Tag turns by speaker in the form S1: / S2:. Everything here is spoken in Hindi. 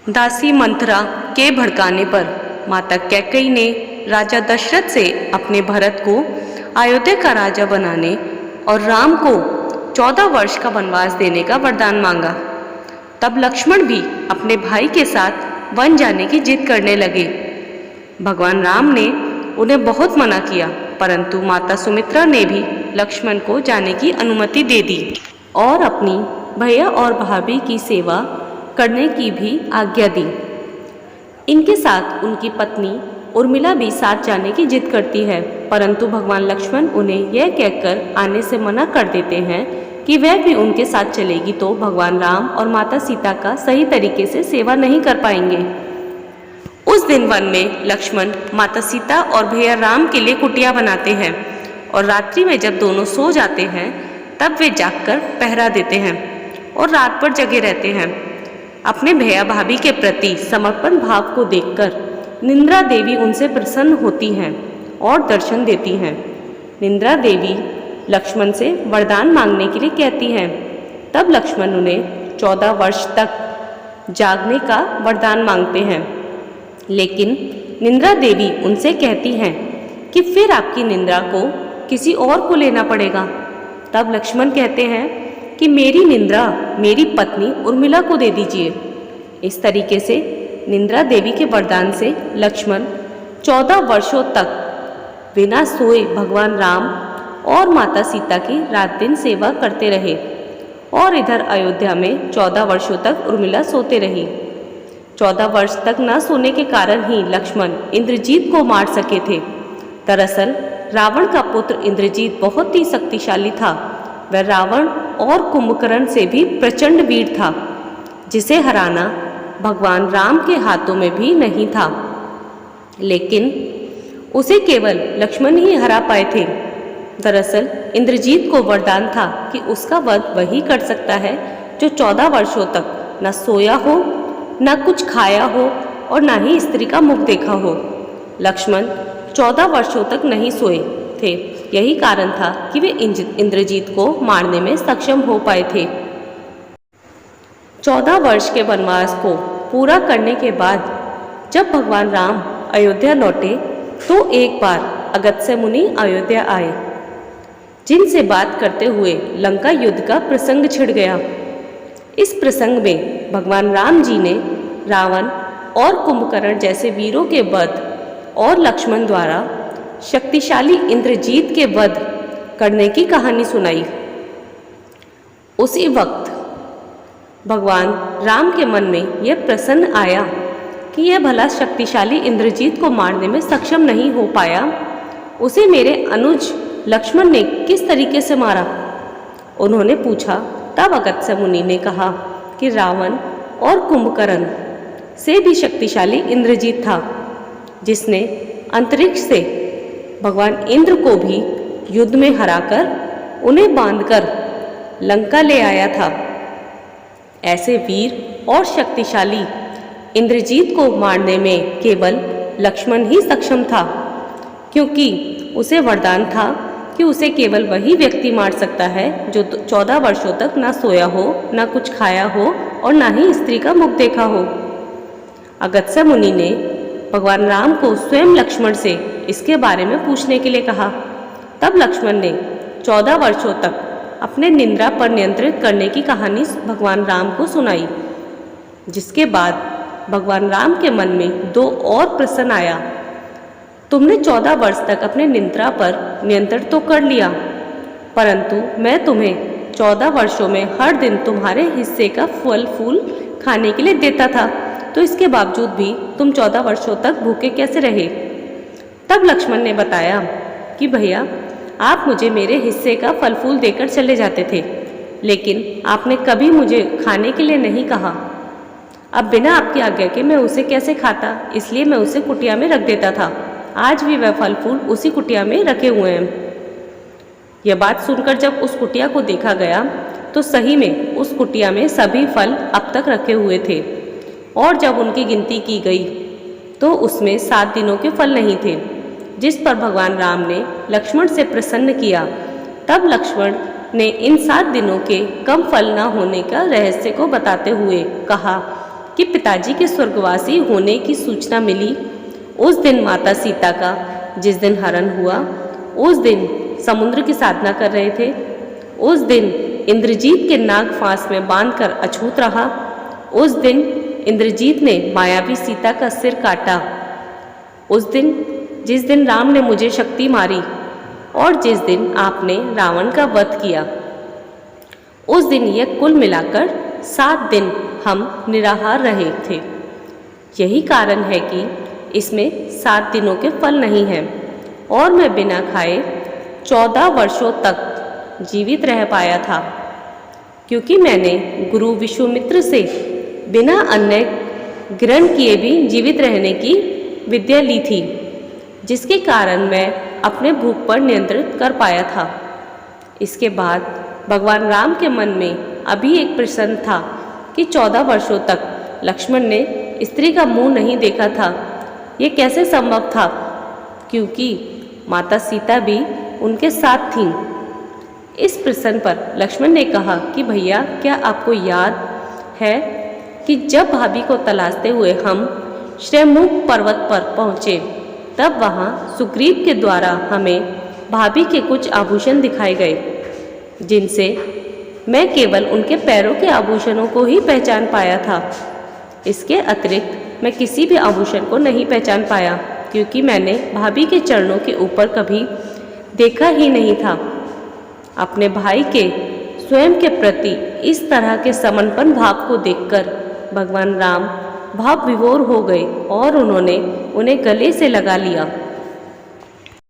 S1: दासी मंथरा के भड़काने पर माता कैकेयी ने राजा दशरथ से अपने भरत को अयोध्या का राजा बनाने और राम को 14 वर्ष का वनवास देने का वरदान मांगा। तब लक्ष्मण भी अपने भाई के साथ वन जाने की जिद करने लगे। भगवान राम ने उन्हें बहुत मना किया, परंतु माता सुमित्रा ने भी लक्ष्मण को जाने की अनुमति दे दी और अपनी भैया और भाभी की सेवा करने की भी आज्ञा दी। इनके साथ उनकी पत्नी उर्मिला भी साथ जाने की जिद करती है, परंतु भगवान लक्ष्मण उन्हें यह कहकर आने से मना कर देते हैं कि वह भी उनके साथ चलेगी तो भगवान राम और माता सीता का सही तरीके से सेवा नहीं कर पाएंगे। उस दिन वन में लक्ष्मण माता सीता और भैया राम के लिए कुटिया बनाते हैं और रात्रि में जब दोनों सो जाते हैं तब वे जागकर पहरा देते हैं और रात भर जगे रहते हैं। अपने भैया भाभी के प्रति समर्पण भाव को देखकर निंद्रा देवी उनसे प्रसन्न होती हैं और दर्शन देती हैं। निंद्रा देवी लक्ष्मण से वरदान मांगने के लिए कहती हैं। तब लक्ष्मण उन्हें 14 वर्ष तक जागने का वरदान मांगते हैं, लेकिन निंद्रा देवी उनसे कहती हैं कि फिर आपकी निंद्रा को किसी और को लेना पड़ेगा। तब लक्ष्मण कहते हैं कि मेरी निंद्रा मेरी पत्नी उर्मिला को दे दीजिए। इस तरीके से निंद्रा देवी के वरदान से लक्ष्मण 14 वर्षों तक बिना सोए भगवान राम और माता सीता की रात दिन सेवा करते रहे और इधर अयोध्या में 14 वर्षों तक उर्मिला सोते रही। 14 वर्ष तक न सोने के कारण ही लक्ष्मण इंद्रजीत को मार सके थे। दरअसल रावण का पुत्र इंद्रजीत बहुत ही शक्तिशाली था। वह रावण और कुंभकर्ण से भी प्रचंड वीर था, जिसे हराना भगवान राम के हाथों में भी नहीं था, लेकिन उसे केवल लक्ष्मण ही हरा पाए थे। दरअसल इंद्रजीत को वरदान था कि उसका वध वही कर सकता है जो 14 वर्षों तक न सोया हो, न कुछ खाया हो और न ही स्त्री का मुख देखा हो। लक्ष्मण 14 वर्षों तक नहीं सोए थे। यही कारण था कि वे इंद्रजीत को मारने में सक्षम हो पाए थे। 14 वर्ष के वनवास को पूरा करने के बाद जब भगवान राम अयोध्या लौटे तो एक बार अगस्त्य मुनि अयोध्या आए, जिनसे बात करते हुए लंका युद्ध का प्रसंग छिड़ गया। इस प्रसंग में भगवान राम जी ने रावण और कुंभकर्ण जैसे वीरों के वध और लक्ष्मण द्वारा शक्तिशाली इंद्रजीत के वध करने की कहानी सुनाई। उसी वक्त भगवान राम के मन में यह प्रश्न आया कि यह भला शक्तिशाली इंद्रजीत को मारने में सक्षम नहीं हो पाया, उसे मेरे अनुज लक्ष्मण ने किस तरीके से मारा? उन्होंने पूछा। तब अगस्त्य मुनि ने कहा कि रावण और कुंभकर्ण से भी शक्तिशाली इंद्रजीत था, जिसने अंतरिक्ष से भगवान इंद्र को भी युद्ध में हराकर उन्हें बांधकर लंका ले आया था। ऐसे वीर और शक्तिशाली इंद्रजीत को मारने में केवल लक्ष्मण ही सक्षम था, क्योंकि उसे वरदान था कि उसे केवल वही व्यक्ति मार सकता है जो 14 वर्षों तक ना सोया हो, ना कुछ खाया हो और ना ही स्त्री का मुख देखा हो। अगस्त्य मुनि ने भगवान राम को स्वयं लक्ष्मण से इसके बारे में पूछने के लिए कहा। तब लक्ष्मण ने 14 वर्षों तक अपने निंद्रा पर नियंत्रित करने की कहानी भगवान राम को सुनाई, जिसके बाद भगवान राम के मन में दो और प्रश्न आया। तुमने 14 वर्ष तक अपने निंद्रा पर नियंत्रण तो कर लिया, परंतु मैं तुम्हें 14 वर्षों में हर दिन तुम्हारे हिस्से का फल फूल खाने के लिए देता था, तो इसके बावजूद भी तुम 14 वर्षों तक भूखे कैसे रहे? तब लक्ष्मण ने बताया कि भैया, आप मुझे मेरे हिस्से का फल फूल देकर चले जाते थे, लेकिन आपने कभी मुझे खाने के लिए नहीं कहा। अब बिना आपकी आज्ञा के मैं उसे कैसे खाता, इसलिए मैं उसे कुटिया में रख देता था। आज भी वह फल फूल उसी कुटिया में रखे हुए हैं। यह बात सुनकर जब उस कुटिया को देखा गया तो सही में उस कुटिया में सभी फल अब तक रखे हुए थे, और जब उनकी गिनती की गई तो उसमें 7 दिनों के फल नहीं थे, जिस पर भगवान राम ने लक्ष्मण से प्रसन्न किया। तब लक्ष्मण ने इन 7 दिनों के कम फल न होने का रहस्य को बताते हुए कहा कि पिताजी के स्वर्गवासी होने की सूचना मिली, उस दिन माता सीता का जिस दिन हरण हुआ, उस दिन समुद्र की साधना कर रहे थे, उस दिन इंद्रजीत के नाग फांस में बांधकर अछूत रहा, उस दिन इंद्रजीत ने मायावी सीता का सिर काटा, उस दिन जिस दिन राम ने मुझे शक्ति मारी और जिस दिन आपने रावण का वध किया, उस दिन यह कुल मिलाकर 7 दिन हम निराहार रहे थे। यही कारण है कि इसमें 7 दिनों के फल नहीं हैं और मैं बिना खाए 14 वर्षों तक जीवित रह पाया था, क्योंकि मैंने गुरु विश्वामित्र से बिना अन्न ग्रहण किए भी जीवित रहने की विद्या ली थी, जिसके कारण मैं अपने भूख पर नियंत्रित कर पाया था। इसके बाद भगवान राम के मन में अभी एक प्रश्न था कि 14 वर्षों तक लक्ष्मण ने स्त्री का मुंह नहीं देखा था। ये कैसे संभव था, क्योंकि माता सीता भी उनके साथ थीं। इस प्रश्न पर लक्ष्मण ने कहा कि भैया, क्या आपको याद है कि जब भाभी को तलाशते हुए हम श्रैमुख पर्वत पर पहुँचे, तब वहाँ सुग्रीव के द्वारा हमें भाभी के कुछ आभूषण दिखाए गए, जिनसे मैं केवल उनके पैरों के आभूषणों को ही पहचान पाया था। इसके अतिरिक्त मैं किसी भी आभूषण को नहीं पहचान पाया, क्योंकि मैंने भाभी के चरणों के ऊपर कभी देखा ही नहीं था। अपने भाई के स्वयं के प्रति इस तरह के समर्पण भाव को देखकर भगवान राम भाव विभोर हो गए और उन्होंने उन्हें गले से लगा लिया।